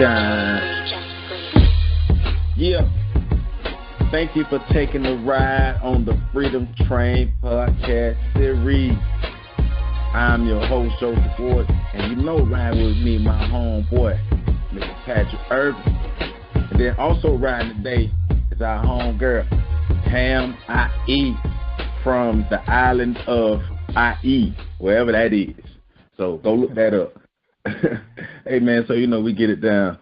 time. Yeah. Thank you for taking a ride on the Freedom Train podcast series. I'm your host, Joseph Ward, and you know riding with me, my homeboy, Mr. Patrick Irvine. And then also riding today is our homegirl, Tammie, from the island of IE, wherever that is. So go look that up. Hey, man, so you know we get it down.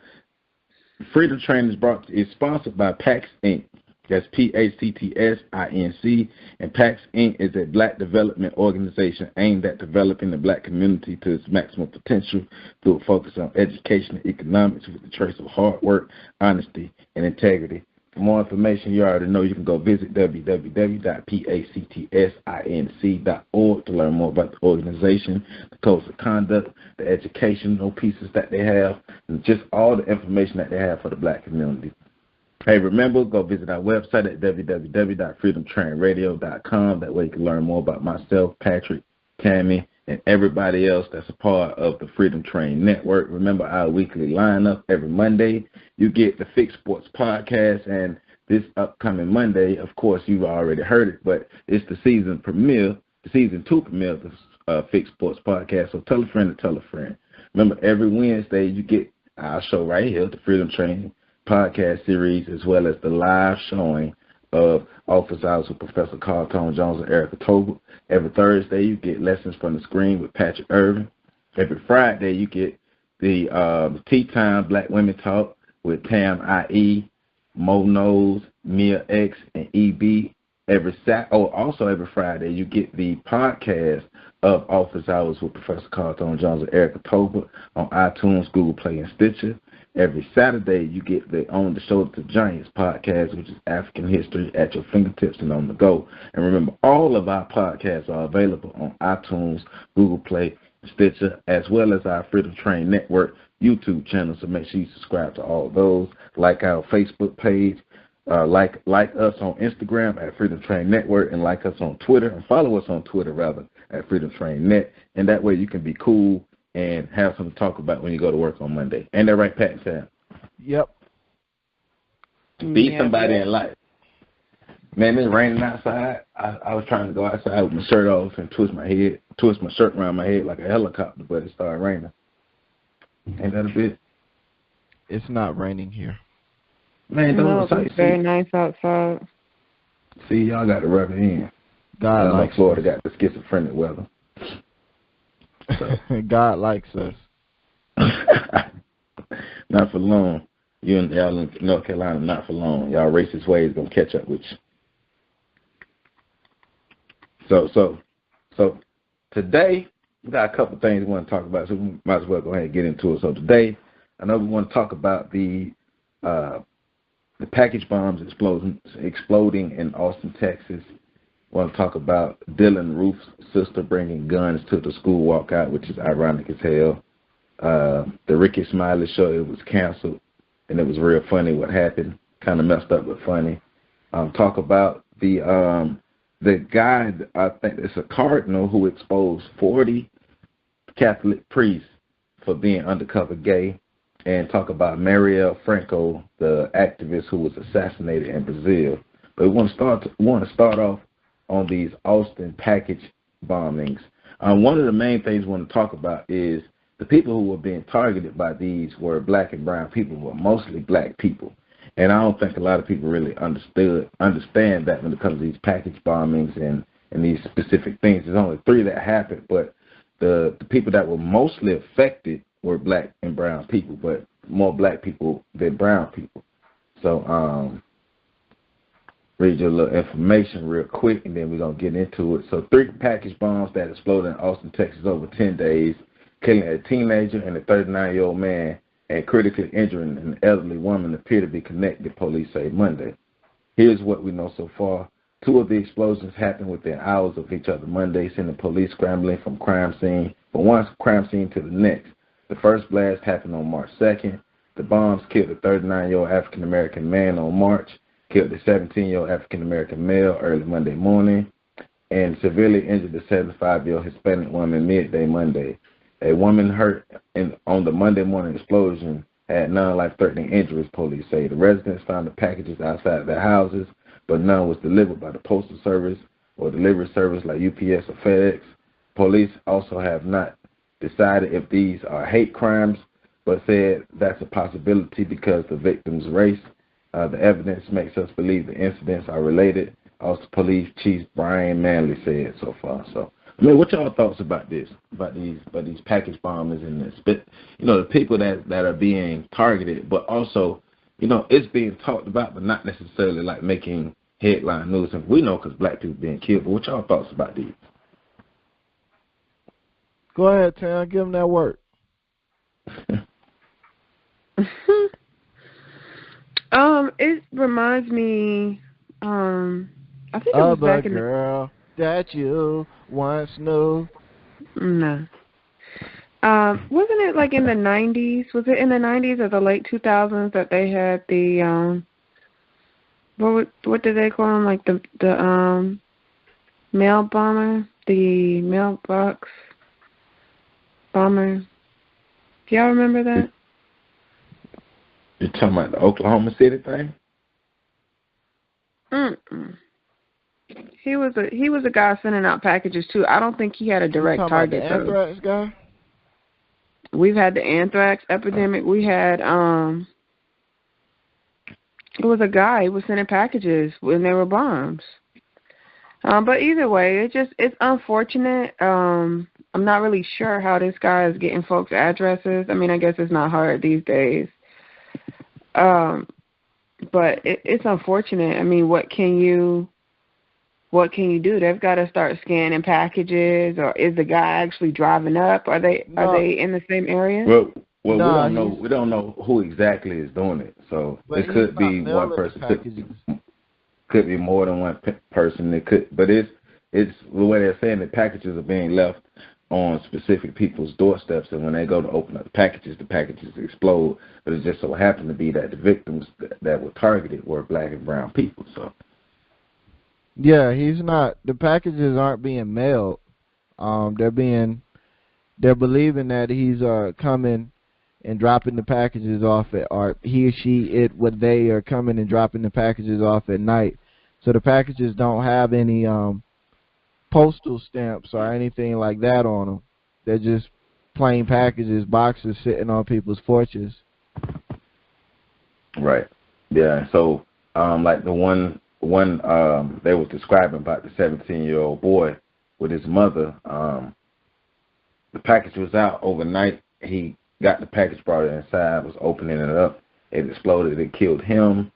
Freedom Train is sponsored by PAX Inc. That's PACTSINC, and PAX Inc. is a black development organization aimed at developing the black community to its maximum potential through a focus on education and economics with a trace of hard work, honesty, and integrity. For more information, you already know you can go visit www.pactsinc.org to learn more about the organization, the codes of conduct, the educational pieces that they have, and just all the information that they have for the black community. Hey, remember, go visit our website at www.freedomtrainradio.com. That way you can learn more about myself, Patrick, Tammie, and everybody else that's a part of the Freedom Train Network. Remember our weekly lineup every Monday. You get the Fix Sports podcast, and this upcoming Monday, of course, you've already heard it, but it's the season 2 premiere of the Fix Sports podcast. So tell a friend to tell a friend. Remember, every Wednesday you get our show right here, the Freedom Train podcast series, as well as the live showing of Office Hours with Professor Carl Tone Jones and Erica Tobert. Every Thursday, you get Lessons from the Screen with Patrick Irvine. Every Friday, you get the Tea Time Black Women Talk with Tammie, Mo Knows, Mia X, and EB. Also every Friday, you get the podcast of Office Hours with Professor Carl Tone Jones and Erica Tobert on iTunes, Google Play, and Stitcher. Every Saturday, you get the On the Shoulder to Giants podcast, which is African history at your fingertips and on the go. And remember, all of our podcasts are available on iTunes, Google Play, Stitcher, as well as our Freedom Train Network YouTube channel. So make sure you subscribe to all of those. Like our Facebook page. Like us on Instagram at Freedom Train Network, and like us on Twitter, and follow us on Twitter, rather, at Freedom Train Net. And that way you can be cool and have something to talk about when you go to work on Monday. Ain't that right, Pat? Sam? Yep. Be somebody in life. Man, it's raining outside. I was trying to go outside with my shirt off and twist my shirt around my head like a helicopter, but it started raining. Ain't that a bit? It's not raining here. Man, don't it's very nice outside. See, y'all got to rub it in. God likes Florida got the schizophrenic weather. So. God likes us. Not for long. Y'all in North Carolina, not for long. Y'all racist ways gonna catch up with you. So today we got a couple things we want to talk about, so we might as well go ahead and get into it. So today, I know we want to talk about the package bombs exploding in Austin, Texas. We want to talk about Dylan Roof's sister bringing guns to the school walkout, which is ironic as hell. The Rickey Smiley Show, it was canceled, and it was real funny what happened. Kind of messed up, but funny. Talk about the guy, I think it's a cardinal, who exposed 40 Catholic priests for being undercover gay. And talk about Marielle Franco, the activist who was assassinated in Brazil. But we want to start off on these Austin package bombings. One of the main things we want to talk about is the people who were being targeted by these were black and brown people, but mostly black people. And I don't think a lot of people really understand that when it comes to these package bombings and these specific things. There's only 3 that happened, but the people that were mostly affected were black and brown people, but more black people than brown people. So read you a little information real quick, and then we're going to get into it. So 3 package bombs that exploded in Austin, Texas over 10 days, killing a teenager and a 39-year-old man, and critically injuring an elderly woman appear to be connected, police say Monday. Here's what we know so far. 2 of the explosions happened within hours of each other Monday, sending police scrambling from one crime scene to the next. The first blast happened on March 2nd. The bombs killed a 39-year-old African-American man on March, killed a 17-year-old African-American male early Monday morning, and severely injured a 75-year-old Hispanic woman midday Monday. A woman hurt on the Monday morning explosion had none life-threatening injuries, police say. The residents found the packages outside their houses, but none was delivered by the Postal Service or delivery service like UPS or FedEx. Police also have not decided if these are hate crimes, but said that's a possibility because the victim's race. The evidence makes us believe the incidents are related. Also, Police Chief Brian Manley said so far. So, I mean, what y'all thoughts about this? About these package bombers and this, but the people that are being targeted, but also, it's being talked about, but not necessarily like making headline news. And we know because black people being killed. But what y'all thoughts about these? Go ahead, Tam. Give them that work. It reminds me, I think it was back in the girl that you once knew. No. Wasn't it like in the 90s? Was it in the 90s or the late 2000s that they had the what did they call them? Like the mail bomber, the mailbox bomber. Do y'all remember that? You're talking about the Oklahoma City thing? He was a guy sending out packages too. I don't think he had a direct target. About the anthrax guy? We've had the anthrax epidemic. We had it was a guy who was sending packages when there were bombs. But either way, it's unfortunate. I'm not really sure how this guy is getting folks' addresses. I mean, I guess it's not hard these days. But it's unfortunate. I mean, what can you do? They've got to start scanning packages, or is the guy actually driving up? Are they in the same area? Well, we don't know. We don't know who exactly is doing it. So it could be one person. Could be more than one person. It could, but it's the way they're saying that packages are being left on specific people's doorsteps, and when they go to open up the packages explode. But it just so happened to be that the victims that were targeted were black and brown people. So yeah, he's not. The packages aren't being mailed. They're believing that he's coming and dropping the packages off at, or he or she, they are coming and dropping the packages off at night. So the packages don't have any postal stamps or anything like that on them. They're just plain packages, boxes sitting on people's porches. Right. Yeah. So, like the one they was describing about the 17-year-old boy with his mother. The package was out overnight. He got the package, brought it inside, was opening it up. It exploded. It killed him,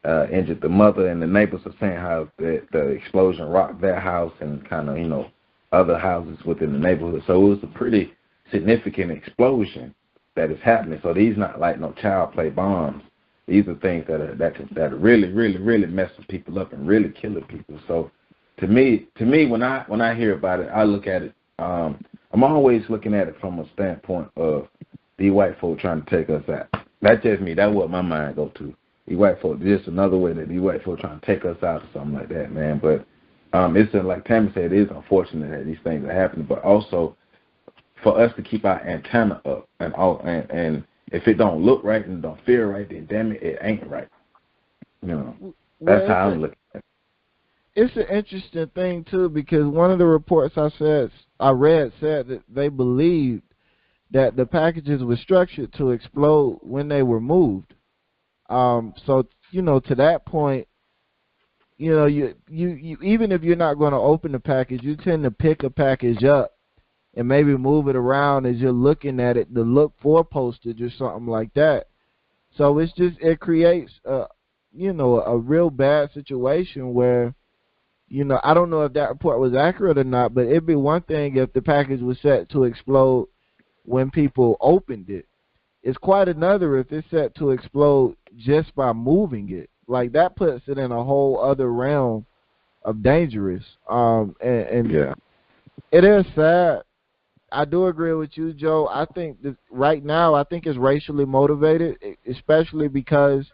injured the mother, and the neighbors are saying how the explosion rocked their house and kind of, other houses within the neighborhood. So it was a pretty significant explosion that is happening. So these not like no child play bombs. These are things that are really, really, really messing people up and really killing people. So to me, when I hear about it, I look at it. I'm always looking at it from a standpoint of these white folk trying to take us out. That's just me. That's what my mind go to. These white folk, just another way that these white folk trying to take us out or something like that, man. But it's like Tammie said, it is unfortunate that these things are happening, but also for us to keep our antenna up and if it don't look right and don't feel right, then damn it, it ain't right. That's how I'm looking at it. It's an interesting thing too, because one of the reports I read said that they believed that the packages were structured to explode when they were moved. So to that point, you even if you're not going to open the package, you tend to pick a package up and maybe move it around as you're looking at it to look for postage or something like that. So it creates a real bad situation where, I don't know if that report was accurate or not, but it'd be one thing if the package was set to explode when people opened it. It's quite another if it's set to explode just by moving it. Like, that puts it in a whole other realm of dangerous. Yeah. It is sad. I do agree with you, Joe. I think that right now, it's racially motivated, especially because,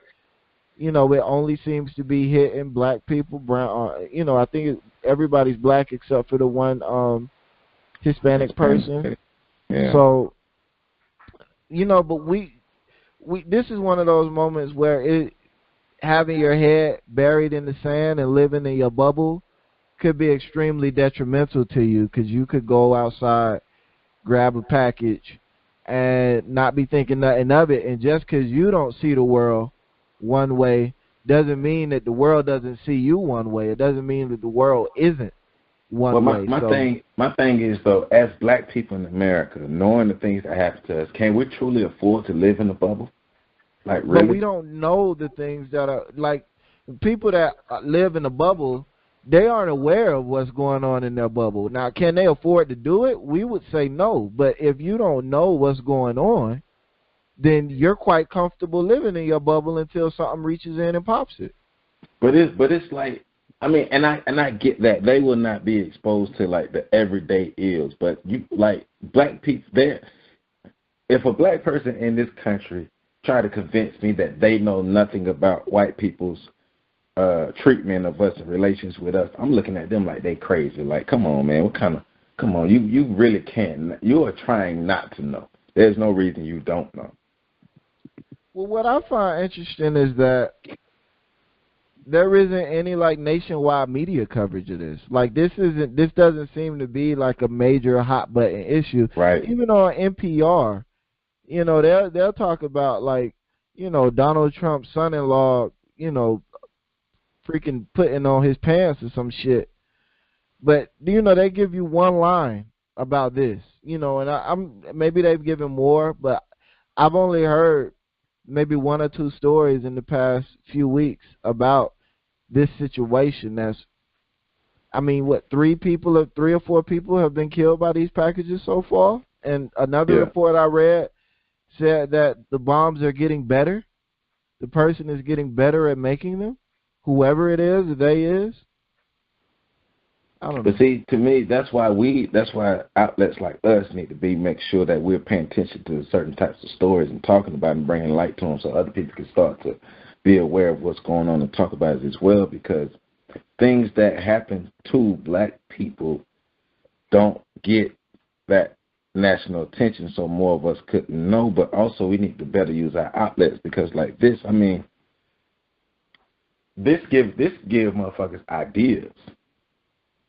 it only seems to be hitting black people, brown. I think everybody's black except for the one Hispanic person. Yeah. So, but this is one of those moments where having your head buried in the sand and living in your bubble could be extremely detrimental to you, because you could go outside, grab a package, and not be thinking nothing of it. And just because you don't see the world one way doesn't mean that the world doesn't see you one way. It doesn't mean that the world isn't one way. My thing is, though, as black people in America, knowing the things that happen to us, can we truly afford to live in a bubble? Like, really? But we don't know the things that are, like, people that live in a bubble, they aren't aware of what's going on in their bubble. Now, can they afford to do it? We would say no. But if you don't know what's going on, then you're quite comfortable living in your bubble until something reaches in and pops it. But it's like, I mean, and I get that they will not be exposed to like the everyday ills. But you, like, black people, if a black person in this country try to convince me that they know nothing about white people's treatment of us and relations with us, I'm looking at them like they crazy. Like, come on, man, you really can't. You are trying not to know. There's no reason you don't know. Well, what I find interesting is that there isn't any like nationwide media coverage of this. Like, this doesn't seem to be like a major hot button issue. Right. Even on NPR, you know, they'll talk about, like, you know, Donald Trump's son-in-law, you know, freaking putting on his pants or some shit. But, you know, they give you one line about this, you know, and maybe they've given more, but I've only heard maybe one or two stories in the past few weeks about this situation. That's, I mean, what, 3 or 4 people have been killed by these packages so far? And another report I read said that the bombs are getting better. The person is getting better at making them. Whoever it is, they is. I don't know. But see, to me, that's why outlets like us need to make sure that we're paying attention to certain types of stories and talking about and bringing light to them, so other people can start to be aware of what's going on and talk about it as well. Because things that happen to black people don't get that national attention, so more of us couldn't know. But also, we need to better use our outlets, because like this, I mean, this give motherfuckers ideas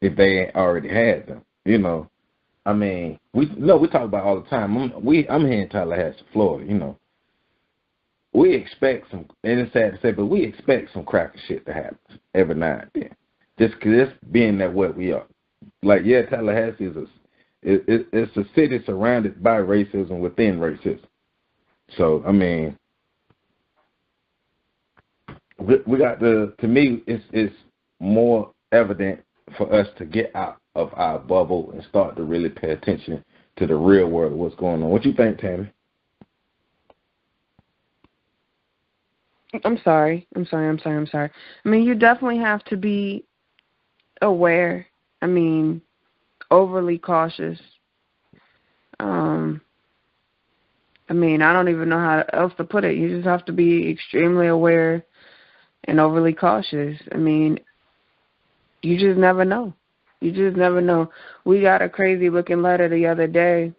if they ain't already had them. You know, I mean, we talk about all the time. I'm here in Tallahassee, Florida. You know, we expect some, and it's sad to say, but we expect some crappy shit to happen every now and then. Just being that what we are. Like, yeah, Tallahassee is it's a city surrounded by racism within racism. So, I mean, we got to me, it's more evident for us to get out of our bubble and start to really pay attention to the real world of what's going on. What you think, Tammie? I'm sorry. I mean, you definitely have to be aware. I mean, overly cautious. I mean, I don't even know how else to put it. You just have to be extremely aware and overly cautious. I mean, you just never know. We got a crazy looking letter the other day.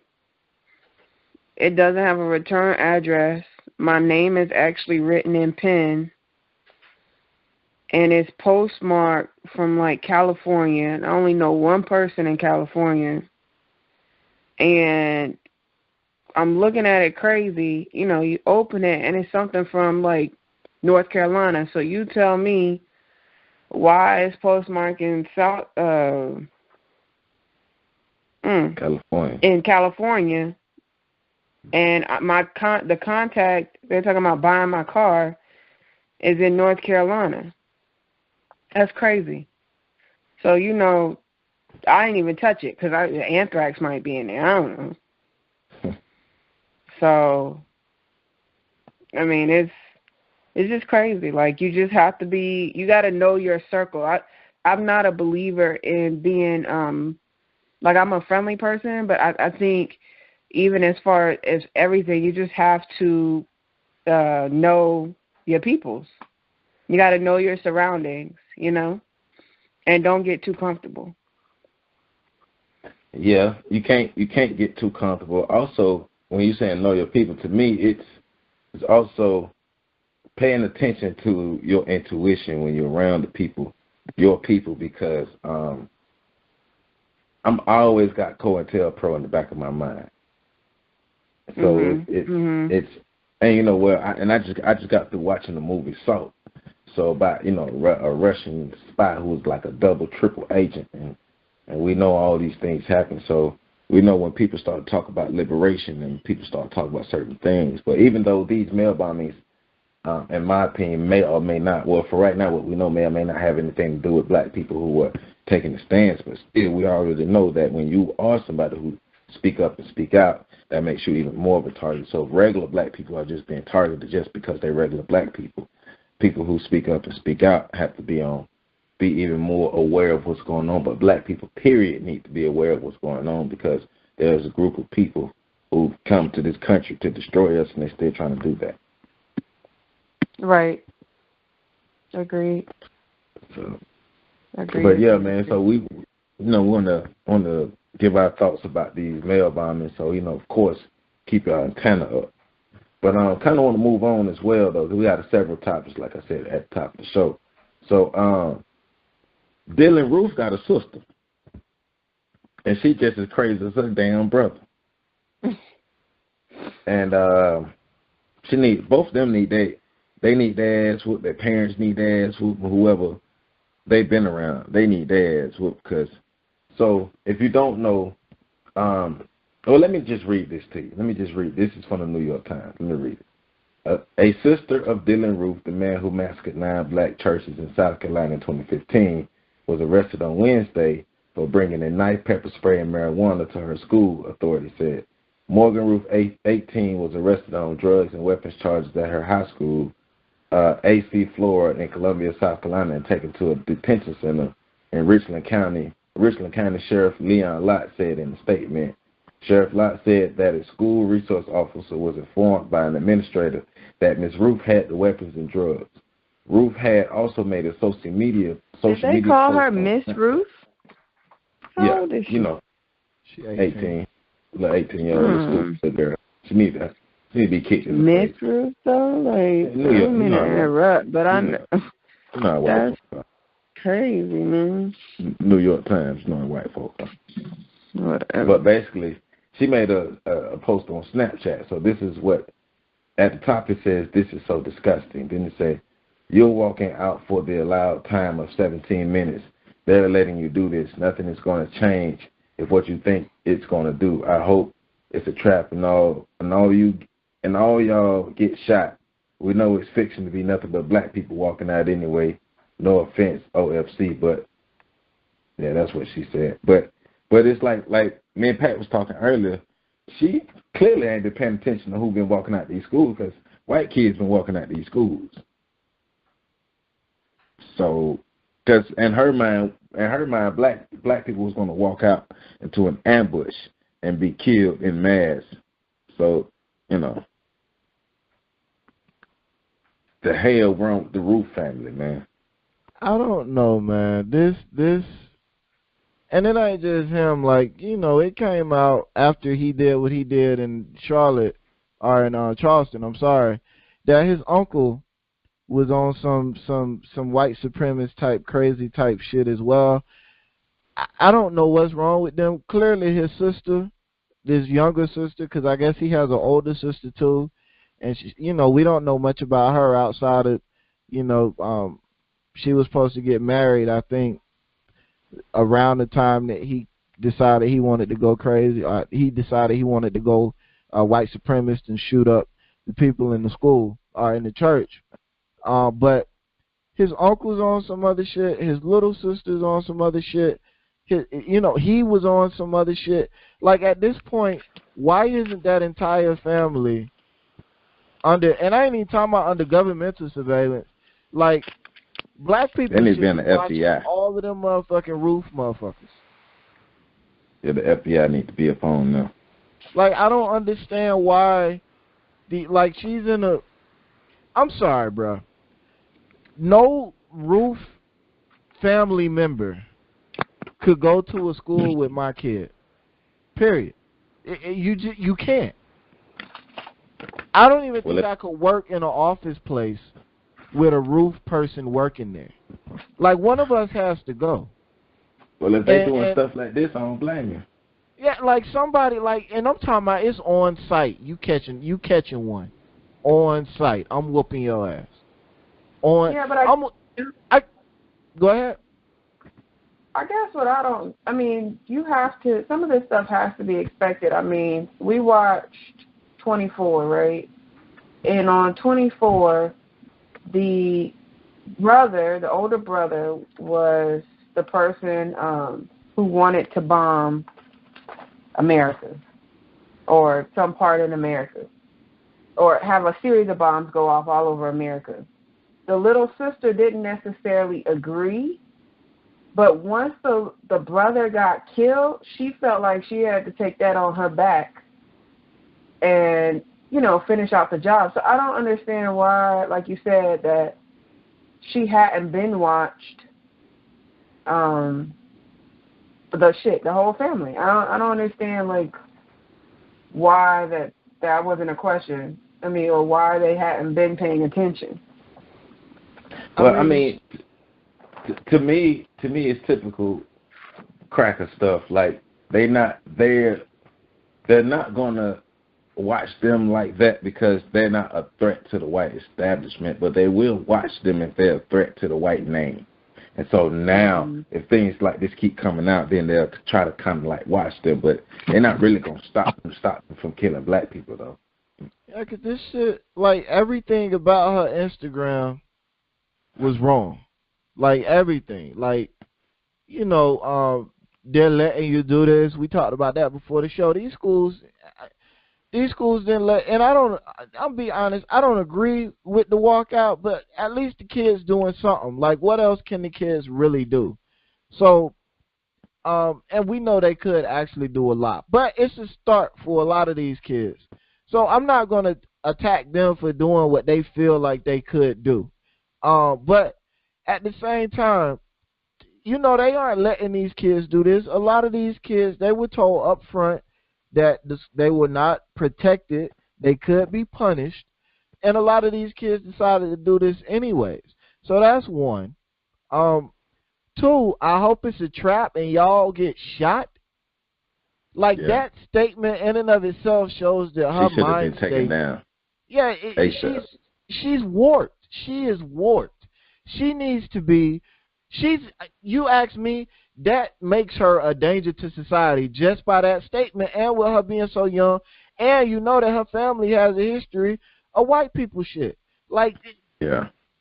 It doesn't have a return address. My name is actually written in pen. And it's postmarked from, like, California. And I only know one person in California. And I'm looking at it crazy. You know, you open it, and it's something from, like, North Carolina. So you tell me why it's postmarked in California. In California. And the contact, they're talking about buying my car, is in North Carolina. That's crazy. So, you know, I didn't even touch it because anthrax might be in there. I don't know. So, I mean, it's just crazy. Like, you just have to be, you got to know your circle. I'm not a believer in being, like, I'm a friendly person, but I think even as far as everything, you just have to know your peoples. You got to know your surroundings, you know, and don't get too comfortable. Yeah, you can't get too comfortable. Also, when you're saying know your people, to me, it's also paying attention to your intuition when you're around the people, your people, because I'm always got COINTELPRO in the back of my mind. So it's and you know what? I just got through watching the movie Salt. So about a Russian spy who was like a double, triple agent, and we know all these things happen. So we know when people start to talk about liberation and people start talking about certain things. But even though these mail bombings, in my opinion, may or may not, well, for right now, what we know may or may not have anything to do with black people who were taking a stance. But still, we already know that when you are somebody who speak up and speak out, that makes you even more of a target. So regular black people are just being targeted just because they're regular black people. People who speak up and speak out have to be even more aware of what's going on. But black people, period, need to be aware of what's going on, because there's a group of people who've come to this country to destroy us, and they're still trying to do that. Right. Agreed. So, Agreed. but yeah, man. So we want to give our thoughts about these mail bombings. So of course, keep your antenna up. But I kind of want to move on as well, though, because we got several topics, like I said, at the top of the show. So Dylan Roof got a sister, and she just as crazy as her damn brother. And both of them need they need their ass whooped. Their parents need their ass whooped. Whoever they've been around, they need their ass whooped. So if you don't know, let me just read this to you. This is from the New York Times. Let me read it. A sister of Dylan Roof, the man who massacred 9 black churches in South Carolina in 2015, was arrested on Wednesday for bringing a knife, pepper spray, and marijuana to her school, authorities said. Morgan Roof, 18, was arrested on drugs and weapons charges at her high school, AC Florida, in Columbia, South Carolina, and taken to a detention center in Richland County. Richland County Sheriff Leon Lott said in a statement. Sheriff Lott said that a school resource officer was informed by an administrator that Ms. Roof had the weapons and drugs. Roof had also made a social media. Did they call her Miss Roof? How old is she? She's 18. Little 18-year-old school girl. She need to be kicked in the Miss Roof, though? Like, I don't mean to interrupt, but I know. That's crazy, man. New York Times, knowing white folk. Whatever. But basically, she made a post on Snapchat. So this is what, at the top it says, "This is so disgusting." Then it says, "You're walking out for the allowed time of 17 minutes. They're letting you do this. Nothing is going to change if what you think it's going to do. I hope it's a trap and all y'all get shot. We know it's fiction to be nothing but black people walking out anyway. No offense, OFC, but yeah, that's what she said. But it's like me and Pat was talking earlier. She clearly ain't been paying attention to who been walking out these schools, because white kids been walking out these schools. So, because in her mind, black people was going to walk out into an ambush and be killed in mass. So, the hell wrong with the Roof family, man? I don't know, man. This, and it ain't just him. Like, it came out after he did what he did in Charlotte, or in Charleston. I'm sorry, that his uncle was on some white supremacist type crazy type shit as well. I don't know what's wrong with them. Clearly, his sister, this younger sister, because I guess he has an older sister too, and she, we don't know much about her outside of, she was supposed to get married, I think, around the time that he decided he wanted to go crazy. He decided he wanted to go white supremacist and shoot up the people in the school or in the church. But his uncle's on some other shit. His little sister's on some other shit. He was on some other shit. Like, at this point, why isn't that entire family under, and I ain't even talking about under governmental surveillance, like, black people should be in the watching FBI. all of them motherfucking Roof motherfuckers. Yeah, the FBI need to be upon them. Like, I don't understand why she's in a, I'm sorry, bro. No Roof family member could go to a school with my kid. Period. You can't. I don't even think I could work in an office place with a roof person working there. Like, one of us has to go. Well, if they're doing stuff like this, I don't blame you. Yeah, like somebody, like, and I'm talking about it's on site. You catching one on site. I'm whooping your ass. Yeah, but I go ahead. I guess you have to, some of this stuff has to be expected. I mean, we watched 24, right? And on 24, the older brother was the person who wanted to bomb America or some part in America or have a series of bombs go off all over America. The little sister didn't necessarily agree, but once the brother got killed, she felt like she had to take that on her back and, finish out the job. So I don't understand why, like you said, that she hadn't been watched the whole family. I don't understand, like, why that wasn't a question. I mean, or why they hadn't been paying attention. Well, I mean, to me, it's typical cracker stuff. Like, they're not gonna watch them like that because they're not a threat to the white establishment, but they will watch them if they're a threat to the white name. And so now, if things like this keep coming out, then they'll try to kind of like watch them, but they're not really gonna stop them from killing black people, though. Yeah, 'cause this shit, like, everything about her Instagram was wrong. Like, everything. Like, they're letting you do this. We talked about that before the show. These schools didn't let, and I'll be honest, I don't agree with the walkout, but at least the kids doing something. Like, what else can the kids really do? So, and we know they could actually do a lot, but it's a start for a lot of these kids. So I'm not going to attack them for doing what they feel like they could do. But at the same time, they aren't letting these kids do this. A lot of these kids, they were told up front that they were not protected. They could be punished. And a lot of these kids decided to do this anyways. So that's one. Two, I hope it's a trap and y'all get shot. Like, that statement in and of itself shows that her mind been taken down. Yeah, she's warped. She is warped. She needs to be. You ask me, that makes her a danger to society just by that statement, and with her being so young, and that her family has a history of white people shit. Like,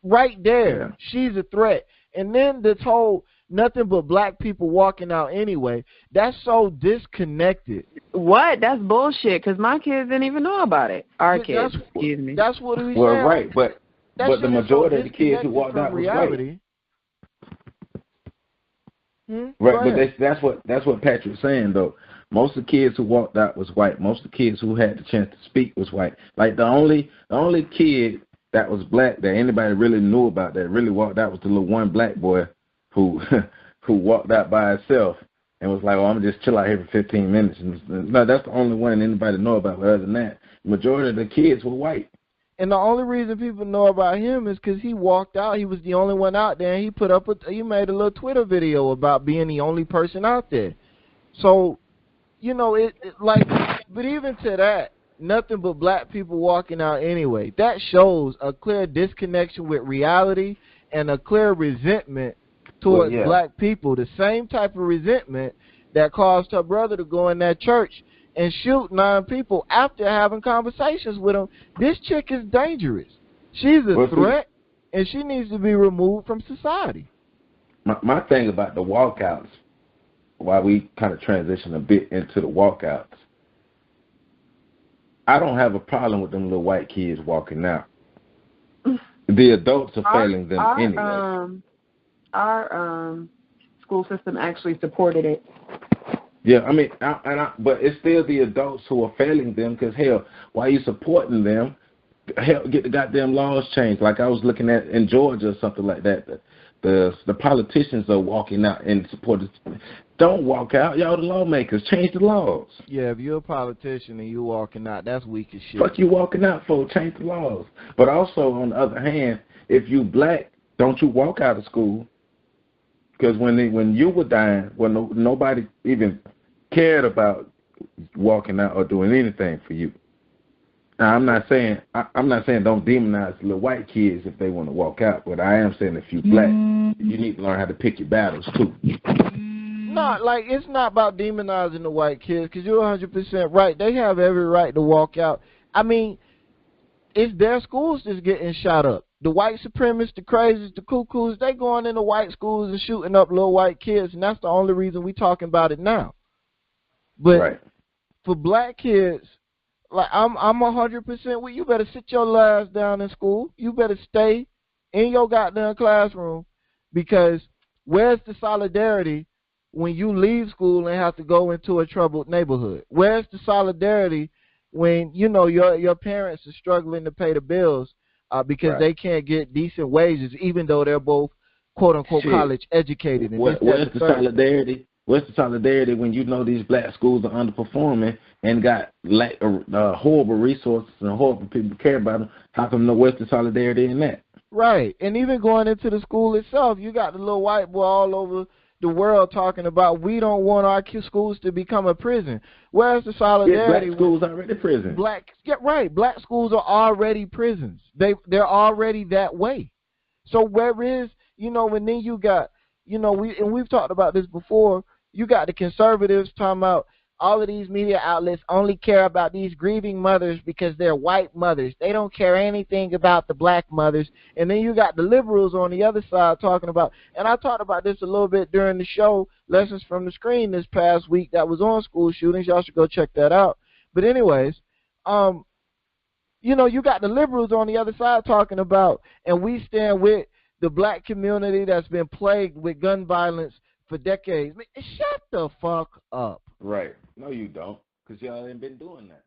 right there, she's a threat. And then this whole nothing but black people walking out anyway, that's so disconnected. What? That's bullshit, because my kids didn't even know about it. Our kids, excuse me. That's what we said. Well, right, but the majority of the kids who walked out was white. Right, but that's what Patrick's saying, though. Most of the kids who walked out was white. Most of the kids who had the chance to speak was white. Like, the only kid that was black that anybody really knew about that really walked out was the little one black boy who walked out by himself and was like, "Oh, I'm just chill out here for 15 minutes." And no, that's the only one anybody know about. But other than that, the majority of the kids were white. And the only reason people know about him is because he walked out. He was the only one out there, and he made a little Twitter video about being the only person out there. So, but even to that, nothing but black people walking out anyway. That shows a clear disconnection with reality and a clear resentment towards black people. The same type of resentment that caused her brother to go in that church and shoot 9 people after having conversations with him. This chick is dangerous. She's a threat, and she needs to be removed from society. My thing about the walkouts, while we kind of transition a bit into the walkouts, I don't have a problem with them little white kids walking out. The adults are failing them anyway. Our school system actually supported it. Yeah, I mean, but it's still the adults who are failing them because, hell, why are you supporting them? Hell, get the goddamn laws changed. Like I was looking at in Georgia or something like that. the politicians are walking out in support of. Don't walk out. Y'all the lawmakers. Change the laws. Yeah, if you're a politician and you walking out, that's weak as shit. Fuck you walking out for. Change the laws. But also, on the other hand, if you black, don't you walk out of school. Because when you were dying, when nobody even cared about walking out or doing anything for you. Now, I'm not saying don't demonize little white kids if they want to walk out, but I am saying if you black, you need to learn how to pick your battles too. No, like, it's not about demonizing the white kids, because you're 100% right. They have every right to walk out. I mean, it's their schools that's getting shot up. The white supremacists, the crazies, the cuckoos, they going into white schools and shooting up little white kids, and that's the only reason we talking about it now. But for black kids, like, I'm 100% with you. Better sit your ass down in school. You better stay in your goddamn classroom, because where's the solidarity when you leave school and have to go into a troubled neighborhood? Where's the solidarity when, you know, your parents are struggling to pay the bills because they can't get decent wages, even though they're both quote-unquote college educated? And where's the solidarity? Where's the solidarity when you know these black schools are underperforming and got horrible resources and horrible people care about them? How come where's the solidarity in that? Right. And even going into the school itself, you got the little white boy all over the world talking about we don't want our schools to become a prison. Where's the solidarity? Black schools are already prisons. Black schools are already prisons. They're already that way. So where is, you know, and then you got, you know, we've talked about this before, you got the conservatives talking about all of these media outlets only care about these grieving mothers because they're white mothers. They don't care anything about the black mothers. And then you got the liberals on the other side talking about, and I talked about this a little bit during the show, Lessons from the Screen, this past week, that was on school shootings. Y'all should go check that out. But anyways, you know, you got the liberals on the other side talking about, and we stand with the black community that's been plagued with gun violence for decades. Man, shut the fuck up. Right. No, you don't, because y'all ain't been doing that.